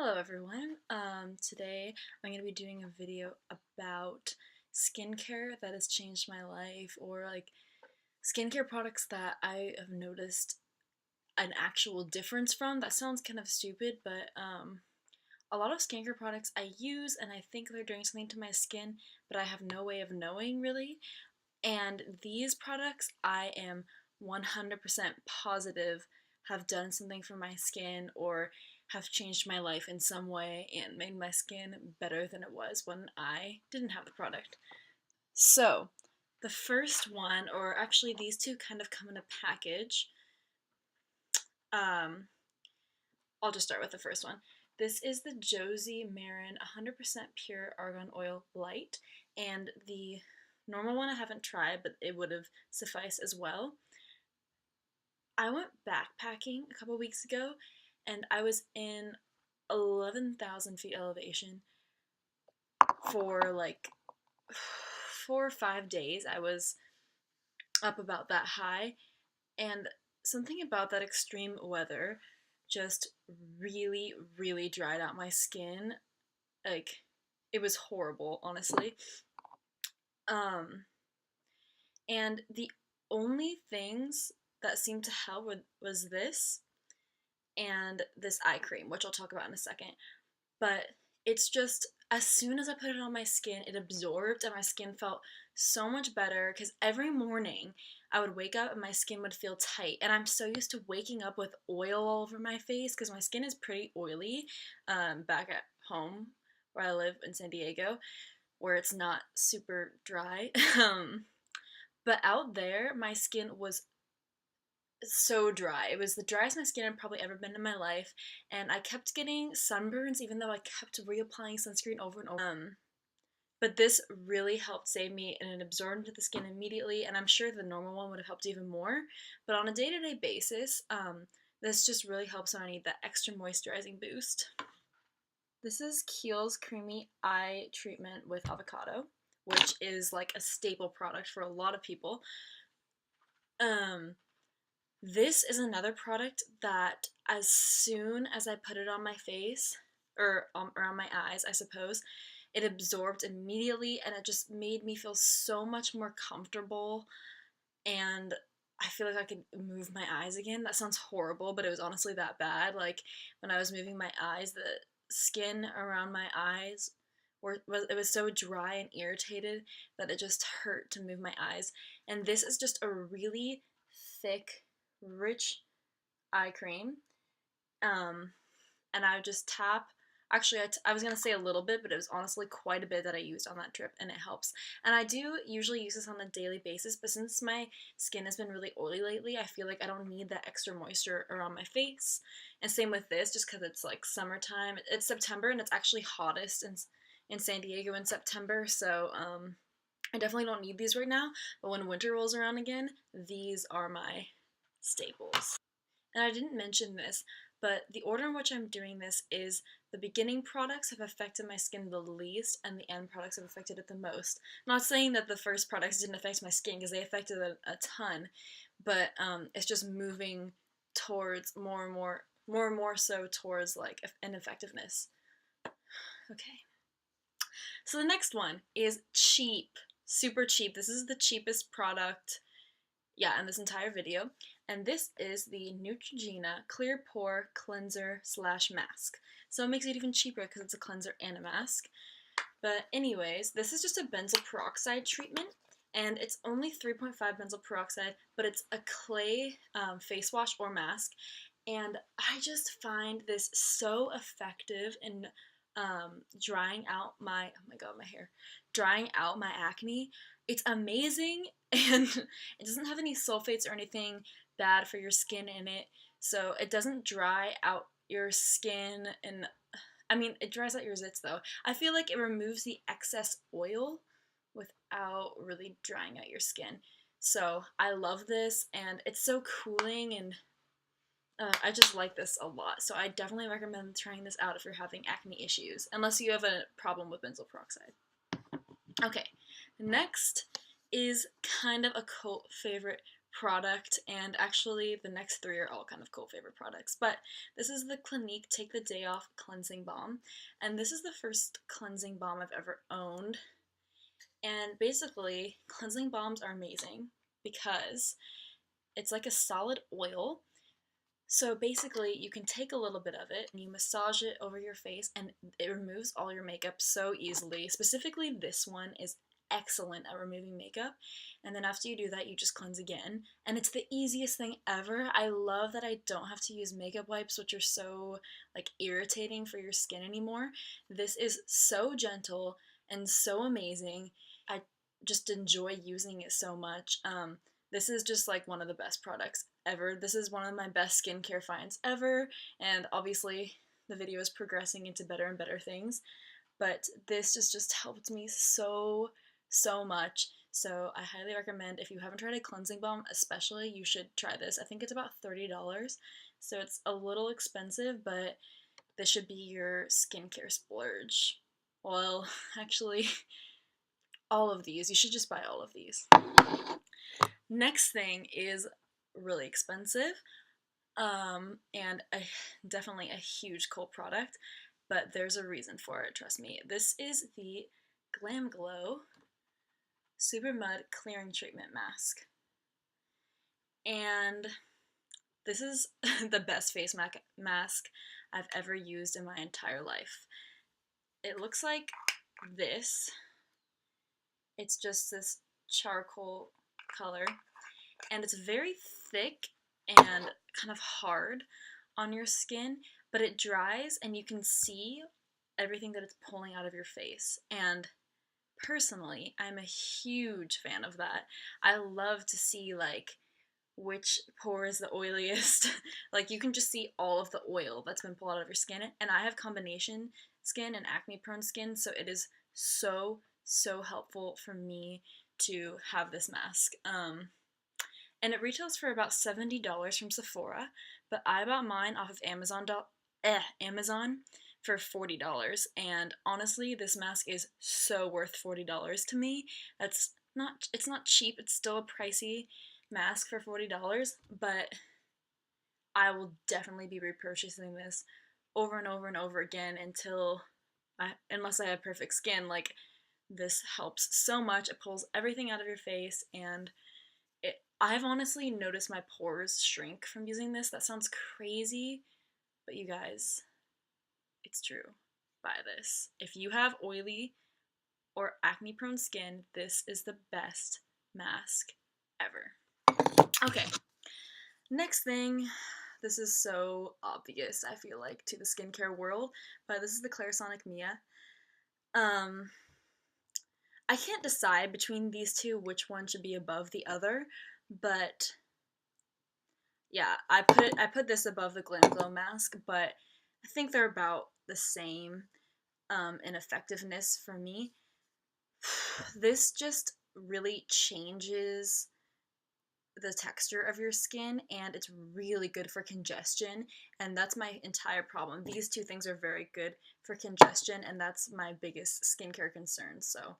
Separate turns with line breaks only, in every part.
Hello everyone. Today I'm going to be doing a video about skincare that has changed my life, or like skincare products that I have noticed an actual difference from. That sounds kind of stupid, but a lot of skincare products I use and I think they're doing something to my skin, but I have no way of knowing really. And these products I am 100% positive have done something for my skin or have changed my life in some way and made my skin better than it was when I didn't have the product. So, the first one, or actually these two kind of come in a package. Um, I'll just start with the first one. This is the Josie Maran 100% Pure Argan Oil Light, and the normal one I haven't tried, but it would have sufficed as well. I went backpacking a couple weeks ago, and I was in 11,000 feet elevation for like 4 or 5 days. I was up about that high, and something about that extreme weather just really, really dried out my skin. Like, it was horrible, honestly. Um, and the only things that seemed to help was this and this eye cream, which I'll talk about in a second. But it's just, as soon as I put it on my skin, it absorbed and my skin felt so much better because every morning I would wake up and my skin would feel tight. And I'm so used to waking up with oil all over my face because my skin is pretty oily back at home where I live in San Diego, where it's not super dry. But out there, my skin was so dry. It was the driest my skin had probably ever been in my life, and I kept getting sunburns even though I kept reapplying sunscreen over and over. But this really helped save me, and it absorbed into the skin immediately, and I'm sure the normal one would have helped even more. But on a day-to-day basis, this just really helps when I need that extra moisturizing boost. This is Kiehl's Creamy Eye Treatment with Avocado, which is like a staple product for a lot of people. This is another product that as soon as I put it on my face, or around my eyes, I suppose, it absorbed immediately and it just made me feel so much more comfortable, and I feel like I could move my eyes again. That sounds horrible, but it was honestly that bad. Like, when I was moving my eyes, the skin around my eyes it was so dry and irritated that it just hurt to move my eyes. And this is just a really thick, rich eye cream. And I would just tap. Actually, I was going to say a little bit, but it was honestly quite a bit that I used on that trip, and it helps. And I do usually use this on a daily basis, but since my skin has been really oily lately, I feel like I don't need that extra moisture around my face. And same with this, just because it's like summertime. It's September, and it's actually hottest in San Diego in September, so I definitely don't need these right now, but when winter rolls around again, these are my staples. And I didn't mention this, but the order in which I'm doing this is the beginning products have affected my skin the least, and the end products have affected it the most. I'm not saying that the first products didn't affect my skin, because they affected it a ton, but it's just moving towards more and more so towards like an effectiveness. Okay. So the next one is cheap, super cheap. This is the cheapest product, yeah, in this entire video. And this is the Neutrogena Clear Pore Cleanser / Mask. So it makes it even cheaper because it's a cleanser and a mask. But anyways, this is just a benzoyl peroxide treatment, and it's only 3.5 benzoyl peroxide, but it's a clay face wash or mask. And I just find this so effective in drying out my, oh my god, my hair, drying out my acne. It's amazing, and it doesn't have any sulfates or anything bad for your skin in it, so it doesn't dry out your skin. And I mean, it dries out your zits though. I feel like it removes the excess oil without really drying out your skin. So I love this, and it's so cooling, and I just like this a lot. So I definitely recommend trying this out if you're having acne issues, unless you have a problem with benzoyl peroxide. Okay, next is kind of a cult favorite product, and actually the next three are all kind of co-favorite products. But this is the Clinique Take the Day Off Cleansing Balm, and this is the first cleansing balm I've ever owned. And basically, cleansing balms are amazing because it's like a solid oil. So basically, you can take a little bit of it and you massage it over your face, and it removes all your makeup so easily. Specifically, this one is excellent at removing makeup. And then after you do that, you just cleanse again. And it's the easiest thing ever. I love that I don't have to use makeup wipes, which are so like irritating for your skin anymore. This is so gentle and so amazing. I just enjoy using it so much. This is just like one of the best products ever. This is one of my best skincare finds ever, and obviously the video is progressing into better and better things, but this just helped me so much. So I highly recommend, if you haven't tried a cleansing balm especially, you should try this. I think it's about $30, so it's a little expensive, but this should be your skincare splurge. Well, actually, all of these. You should just buy all of these. Next thing is really expensive, and definitely a huge cult product, but there's a reason for it, trust me. This is the Glam Glow Super Mud Clearing Treatment Mask. And this is the best face mask I've ever used in my entire life. It looks like this. It's just this charcoal color, and it's very thick and kind of hard on your skin, but it dries and you can see everything that it's pulling out of your face. And personally, I'm a huge fan of that. I love to see like which pore is the oiliest. Like you can just see all of the oil that's been pulled out of your skin. And I have combination skin and acne prone skin, so it is so helpful for me to have this mask. And it retails for about $70 from Sephora, but I bought mine off of Amazon for $40. And honestly, this mask is so worth $40 to me. It's not cheap. It's still a pricey mask for $40, but I will definitely be repurchasing this over and over and over again unless I have perfect skin. Like, this helps so much. It pulls everything out of your face, and I've honestly noticed my pores shrink from using this. That sounds crazy, but you guys, it's true. Buy this. If you have oily or acne prone skin, this is the best mask ever. Okay, next thing. This is so obvious, I feel like, to the skincare world, but this is the Clarisonic Mia. I can't decide between these two which one should be above the other, but yeah, I put this above the Glam Glow mask, but I think they're about the same in effectiveness for me. This just really changes the texture of your skin, and it's really good for congestion, and that's my entire problem. These two things are very good for congestion, and that's my biggest skincare concern. So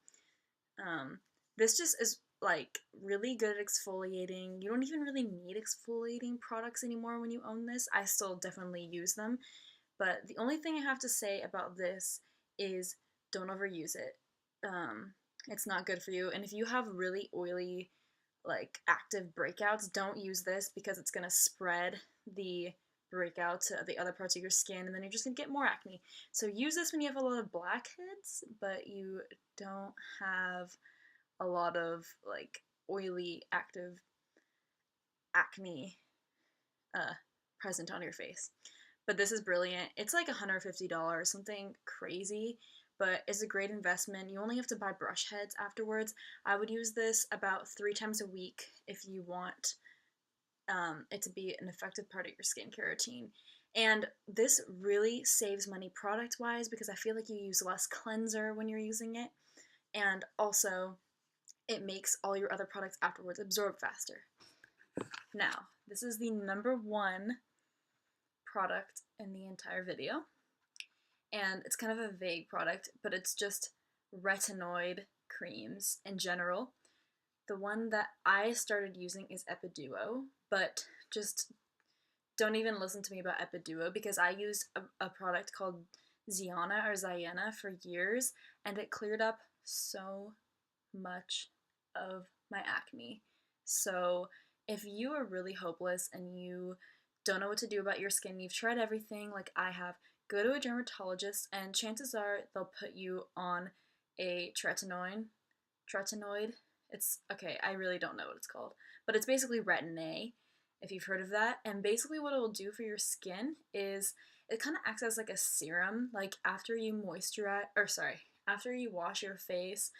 this just is like really good at exfoliating. You don't even really need exfoliating products anymore when you own this. I still definitely use them, but the only thing I have to say about this is don't overuse it. It's not good for you, and if you have really oily, like active breakouts, don't use this because it's gonna spread the breakout to the other parts of your skin, and then you're just gonna get more acne. So use this when you have a lot of blackheads, but you don't have a lot of like oily active acne present on your face. But this is brilliant. It's like $150, something crazy, but it's a great investment. You only have to buy brush heads afterwards. I would use this about 3 times a week if you want it to be an effective part of your skincare routine. And this really saves money product-wise because I feel like you use less cleanser when you're using it. And also, it makes all your other products afterwards absorb faster. Now, this is the number 1 product in the entire video, and it's kind of a vague product, but it's just retinoid creams in general. The one that I started using is Epiduo, but just don't even listen to me about Epiduo because I used a product called Ziana for years, and it cleared up so much of my acne. So if you are really hopeless and you don't know what to do about your skin, you've tried everything like I have, go to a dermatologist and chances are they'll put you on a tretinoid. It's okay, I really don't know what it's called, but it's basically Retin-A, if you've heard of that. And basically what it will do for your skin is it kind of acts as like a serum, like after you after you wash your face,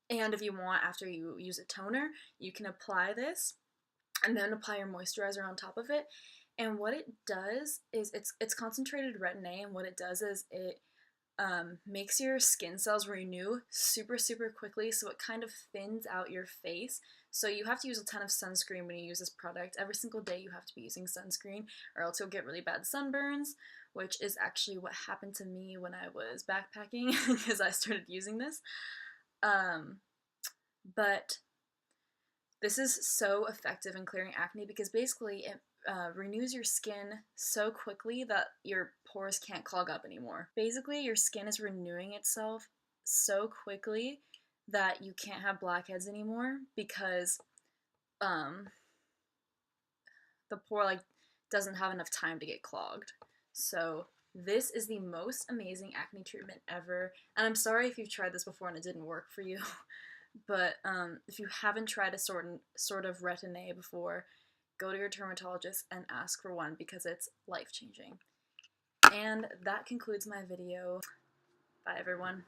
and if you want, after you use a toner, you can apply this and then apply your moisturizer on top of it. And what it does is it's concentrated retin-A, and what it does is it makes your skin cells renew super quickly, so it kind of thins out your face. So you have to use a ton of sunscreen when you use this product. Every single day you have to be using sunscreen, or else you'll get really bad sunburns, which is actually what happened to me when I was backpacking because I started using this. But this is so effective in clearing acne because basically it renews your skin so quickly that your pores can't clog up anymore. Basically, your skin is renewing itself so quickly that you can't have blackheads anymore because the pore doesn't have enough time to get clogged. So this is the most amazing acne treatment ever. And I'm sorry if you've tried this before and it didn't work for you. But if you haven't tried a sort of retin-A before, go to your dermatologist and ask for one because it's life-changing. And that concludes my video. Bye, everyone.